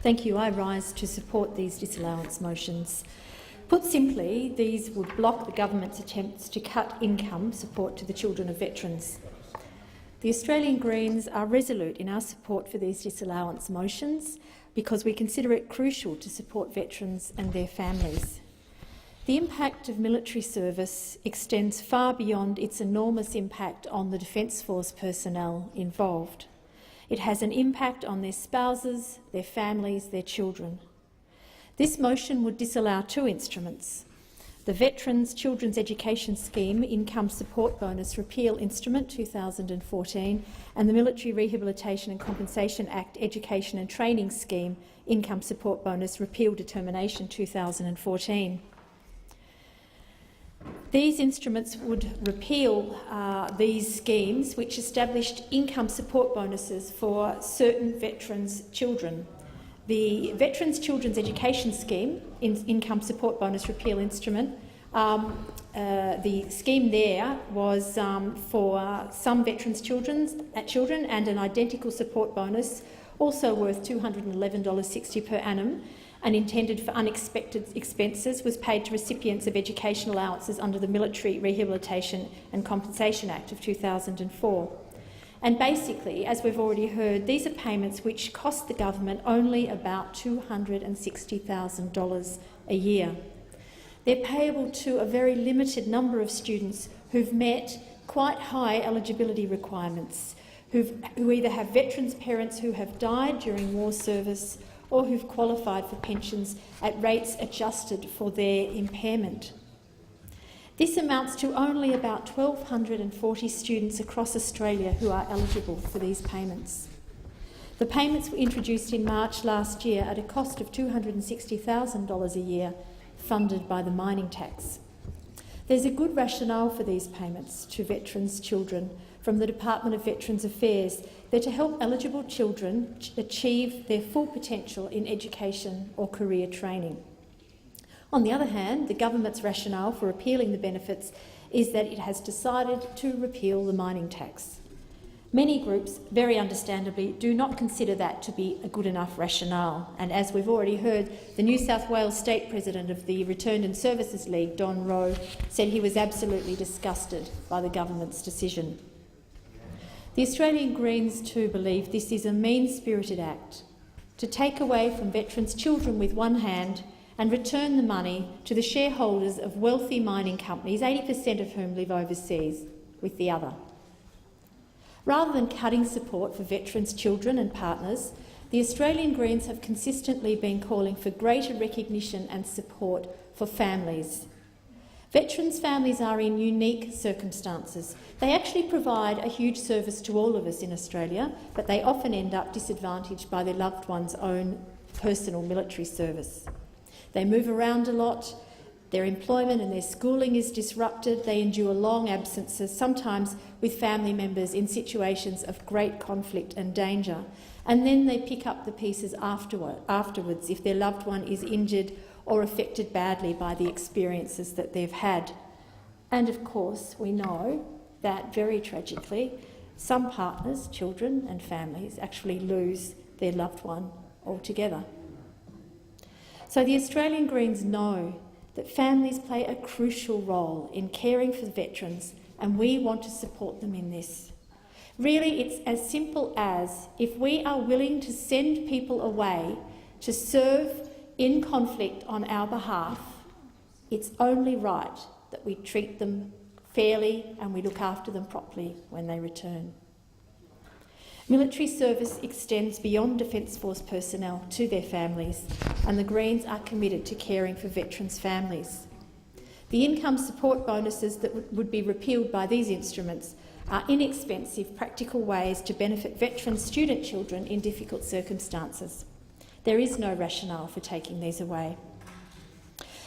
Thank you. I rise to support these disallowance motions. Put simply, these would block the government's attempts to cut income support to the children of veterans. The Australian Greens are resolute in our support for these disallowance motions because we consider it crucial to support veterans and their families. The impact of military service extends far beyond its enormous impact on the Defence Force personnel involved. It has an impact on their spouses, their families, their children. This motion would disallow two instruments: the Veterans Children's Education Scheme Income Support Bonus Repeal Instrument 2014 and the Military Rehabilitation and Compensation Act Education and Training Scheme Income Support Bonus Repeal Determination 2014. These instruments would repeal these schemes which established income support bonuses for certain veterans' children. The Veterans Children's Education Scheme Income Support Bonus Repeal Instrument, the scheme there was for some veterans' children, and an identical support bonus, also worth $211.60 per annum, and intended for unexpected expenses, was paid to recipients of education allowances under the Military Rehabilitation and Compensation Act of 2004. And basically, as we've already heard, these are payments which cost the government only about $260,000 a year. They're payable to a very limited number of students who've met quite high eligibility requirements, who either have veterans' parents who have died during war service or who've qualified for pensions at rates adjusted for their impairment. This amounts to only about 1,240 students across Australia who are eligible for these payments. The payments were introduced in March last year at a cost of $260,000 a year, funded by the mining tax. There's a good rationale for these payments to veterans' children from the Department of Veterans Affairs. They're to help eligible children achieve their full potential in education or career training. On the other hand, the government's rationale for repealing the benefits is that it has decided to repeal the mining tax. Many groups, very understandably, do not consider that to be a good enough rationale, and as we've already heard, the New South Wales State President of the Returned and Services League, Don Rowe, said he was absolutely disgusted by the government's decision. The Australian Greens too believe this is a mean-spirited act to take away from veterans' children with one hand and return the money to the shareholders of wealthy mining companies, 80% of whom live overseas, with the other. Rather than cutting support for veterans' children and partners, the Australian Greens have consistently been calling for greater recognition and support for families. Veterans' families are in unique circumstances. They actually provide a huge service to all of us in Australia, but they often end up disadvantaged by their loved one's own personal military service. They move around a lot, their employment and their schooling is disrupted, they endure long absences, sometimes with family members in situations of great conflict and danger, and then they pick up the pieces afterwards if their loved one is injured or affected badly by the experiences that they've had. And of course, we know that, very tragically, some partners, children and families actually lose their loved one altogether. So the Australian Greens know that families play a crucial role in caring for veterans, and we want to support them in this. Really, it's as simple as, if we are willing to send people away to serve in conflict on our behalf, it's only right that we treat them fairly and we look after them properly when they return. Military service extends beyond Defence Force personnel to their families, and the Greens are committed to caring for veterans' families. The income support bonuses that would be repealed by these instruments are inexpensive, practical ways to benefit veterans' student children in difficult circumstances. There is no rationale for taking these away.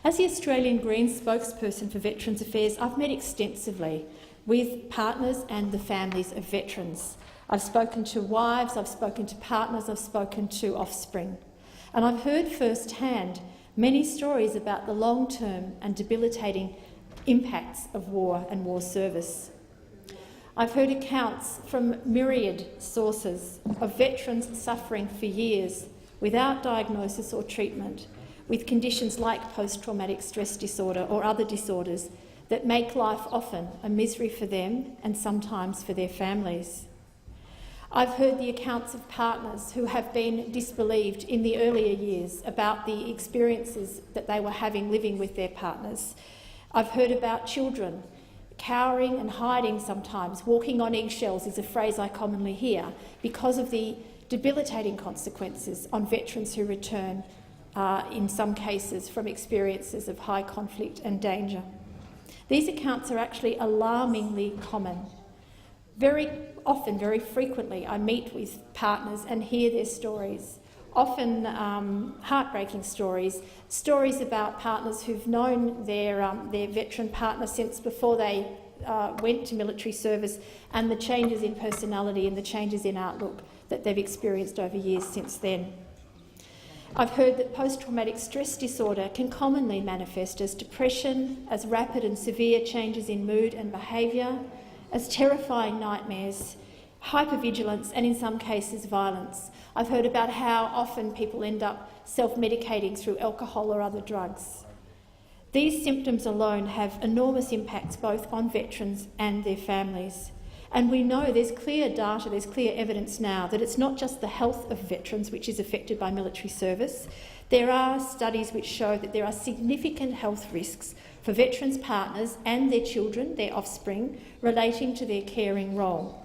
As the Australian Greens spokesperson for Veterans Affairs, I've met extensively with partners and the families of veterans. I've spoken to wives, I've spoken to partners, I've spoken to offspring. And I've heard firsthand many stories about the long-term and debilitating impacts of war and war service. I've heard accounts from myriad sources of veterans suffering for years without diagnosis or treatment, with conditions like post-traumatic stress disorder or other disorders that make life often a misery for them and sometimes for their families. I've heard the accounts of partners who have been disbelieved in the earlier years about the experiences that they were having living with their partners. I've heard about children cowering and hiding sometimes. Walking on eggshells is a phrase I commonly hear because of the debilitating consequences on veterans who return, in some cases, from experiences of high conflict and danger. These accounts are actually alarmingly common. Very often, very frequently, I meet with partners and hear their stories, often heartbreaking stories, stories about partners who've known their veteran partner since before they went to military service, and the changes in personality and the changes in outlook that they've experienced over years since then. I've heard that post-traumatic stress disorder can commonly manifest as depression, as rapid and severe changes in mood and behaviour, as terrifying nightmares, hypervigilance and in some cases violence. I've heard about how often people end up self-medicating through alcohol or other drugs. These symptoms alone have enormous impacts both on veterans and their families. And we know there's clear data, there's clear evidence now that it's not just the health of veterans which is affected by military service. There are studies which show that there are significant health risks for veterans' partners and their children, their offspring, relating to their caring role.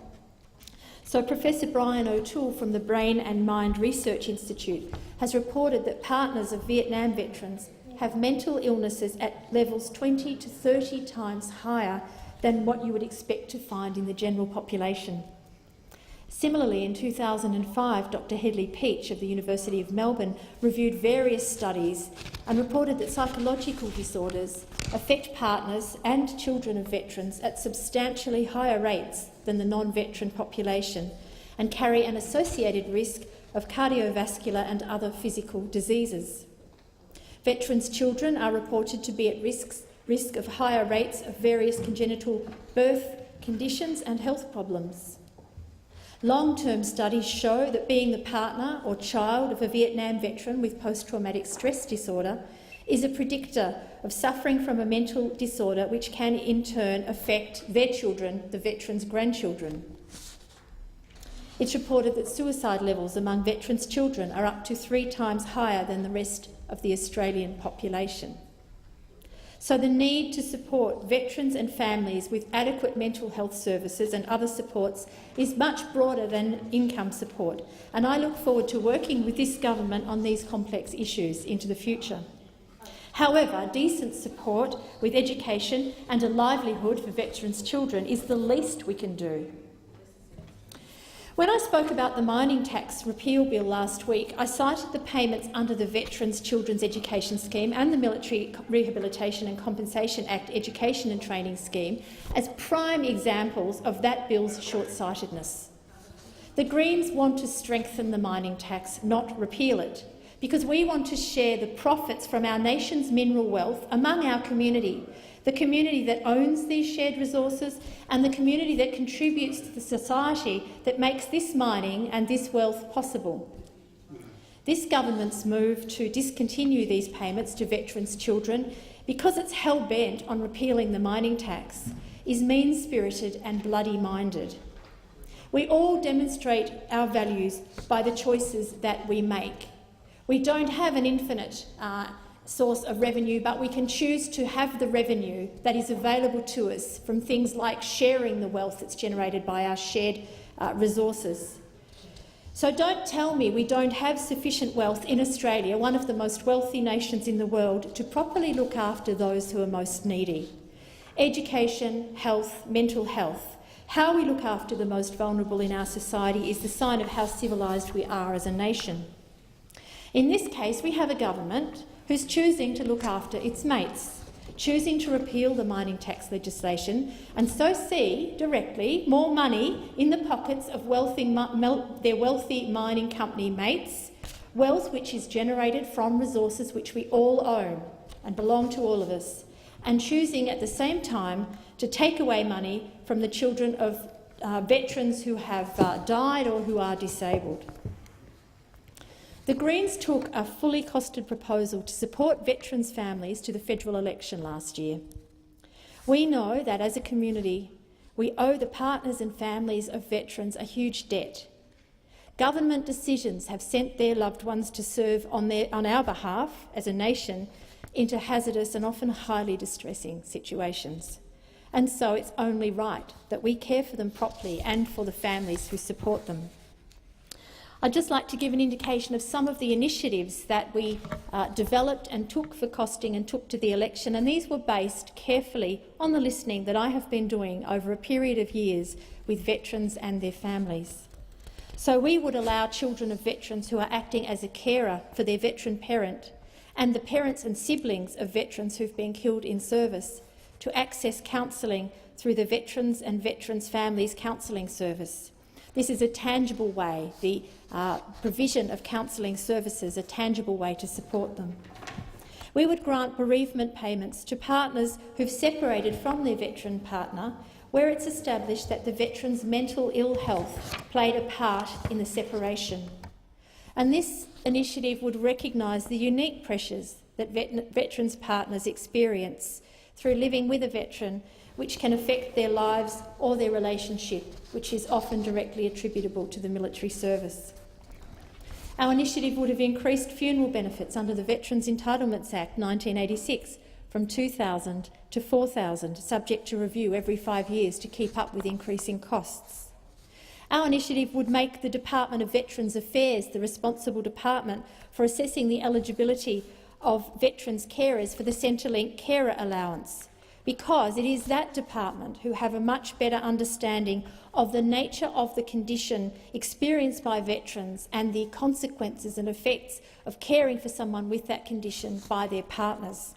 So Professor Brian O'Toole from the Brain and Mind Research Institute has reported that partners of Vietnam veterans have mental illnesses at levels 20 to 30 times higher than what you would expect to find in the general population. Similarly, in 2005, Dr. Hedley Peach of the University of Melbourne reviewed various studies and reported that psychological disorders affect partners and children of veterans at substantially higher rates than the non-veteran population and carry an associated risk of cardiovascular and other physical diseases. Veterans' children are reported to be at risk of higher rates of various congenital birth conditions and health problems. Long-term studies show that being the partner or child of a Vietnam veteran with post-traumatic stress disorder is a predictor of suffering from a mental disorder which can in turn affect their children, the veterans' grandchildren. It's reported that suicide levels among veterans' children are up to 3 times higher than the rest of the Australian population. So the need to support veterans and families with adequate mental health services and other supports is much broader than income support, and I look forward to working with this government on these complex issues into the future. However, decent support with education and a livelihood for veterans' children is the least we can do. When I spoke about the mining tax repeal bill last week, I cited the payments under the Veterans Children's Education Scheme and the Military Rehabilitation and Compensation Act Education and Training Scheme as prime examples of that bill's short-sightedness. The Greens want to strengthen the mining tax, not repeal it, because we want to share the profits from our nation's mineral wealth among our community, the community that owns these shared resources and the community that contributes to the society that makes this mining and this wealth possible. This government's move to discontinue these payments to veterans' children, because it's hell-bent on repealing the mining tax, is mean-spirited and bloody-minded. We all demonstrate our values by the choices that we make. We don't have an infinite source of revenue, but we can choose to have the revenue that is available to us from things like sharing the wealth that's generated by our shared resources. So don't tell me we don't have sufficient wealth in Australia, one of the most wealthy nations in the world, to properly look after those who are most needy. Education, health, mental health. How we look after the most vulnerable in our society is the sign of how civilised we are as a nation. In this case, we have a government who's choosing to look after its mates, choosing to repeal the mining tax legislation and so see directly more money in the pockets of their wealthy mining company mates, wealth which is generated from resources which we all own and belong to all of us, and choosing at the same time to take away money from the children of veterans who have died or who are disabled. The Greens took a fully costed proposal to support veterans' families to the federal election last year. We know that as a community we owe the partners and families of veterans a huge debt. Government decisions have sent their loved ones to serve on our behalf as a nation into hazardous and often highly distressing situations. And so it's only right that we care for them properly and for the families who support them. I'd just like to give an indication of some of the initiatives that we developed and took for costing and took to the election, and these were based carefully on the listening that I have been doing over a period of years with veterans and their families. So we would allow children of veterans who are acting as a carer for their veteran parent and the parents and siblings of veterans who've been killed in service to access counselling through the Veterans and Veterans Families Counselling Service. This is a tangible way, the provision of counselling services, a tangible way to support them. We would grant bereavement payments to partners who've separated from their veteran partner where it's established that the veteran's mental ill health played a part in the separation. And this initiative would recognise the unique pressures that veterans' partners experience through living with a veteran, which can affect their lives or their relationship, which is often directly attributable to the military service. Our initiative would have increased funeral benefits under the Veterans Entitlements Act 1986 from $2,000 to $4,000, subject to review every 5 years to keep up with increasing costs. Our initiative would make the Department of Veterans Affairs the responsible department for assessing the eligibility of veterans carers for the Centrelink Carer Allowance, because it is that department who have a much better understanding of the nature of the condition experienced by veterans and the consequences and effects of caring for someone with that condition by their partners.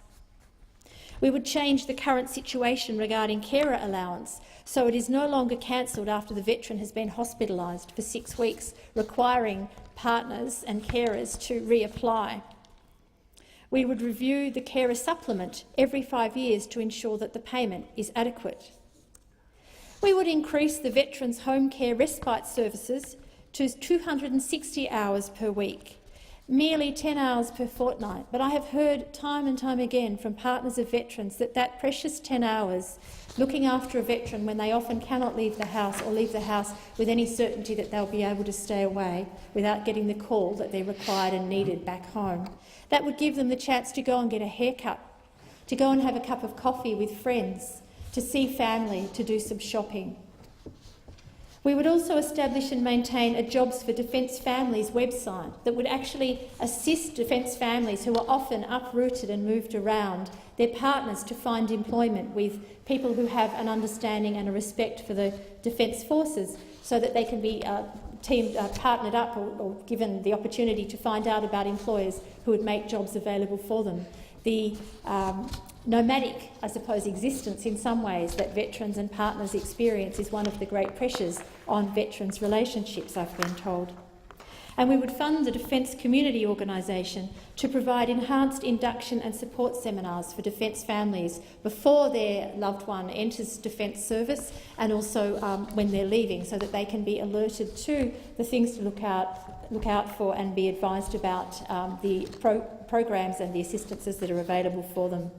We would change the current situation regarding carer allowance so it is no longer cancelled after the veteran has been hospitalised for 6 weeks, requiring partners and carers to reapply. We would review the carer supplement every 5 years to ensure that the payment is adequate. We would increase the veterans' home care respite services to 260 hours per week, merely 10 hours per fortnight. But I have heard time and time again from partners of veterans that that precious 10 hours looking after a veteran when they often cannot leave the house or leave the house with any certainty that they'll be able to stay away without getting the call that they're required and needed back home, that would give them the chance to go and get a haircut, to go and have a cup of coffee with friends, to see family, to do some shopping. We would also establish and maintain a Jobs for Defence Families website that would actually assist defence families who are often uprooted and moved around, their partners, to find employment with people who have an understanding and a respect for the Defence Forces, so that they can be partnered up or given the opportunity to find out about employers who would make jobs available for them. The nomadic, I suppose, existence in some ways that veterans and partners experience is one of the great pressures on veterans' relationships, I've been told. And we would fund the Defence Community Organisation to provide enhanced induction and support seminars for defence families before their loved one enters defence service and also when they're leaving, so that they can be alerted to the things to look out for and be advised about the programs and the assistances that are available for them.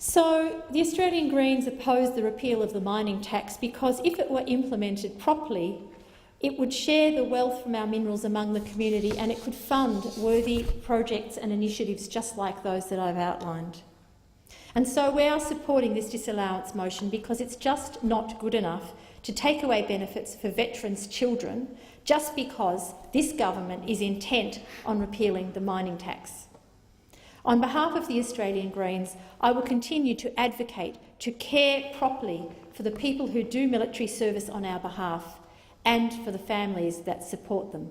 So the Australian Greens oppose the repeal of the mining tax because if it were implemented properly, it would share the wealth from our minerals among the community and it could fund worthy projects and initiatives just like those that I've outlined. And so we are supporting this disallowance motion because it's just not good enough to take away benefits for veterans' children just because this government is intent on repealing the mining tax. On behalf of the Australian Greens, I will continue to advocate to care properly for the people who do military service on our behalf and for the families that support them.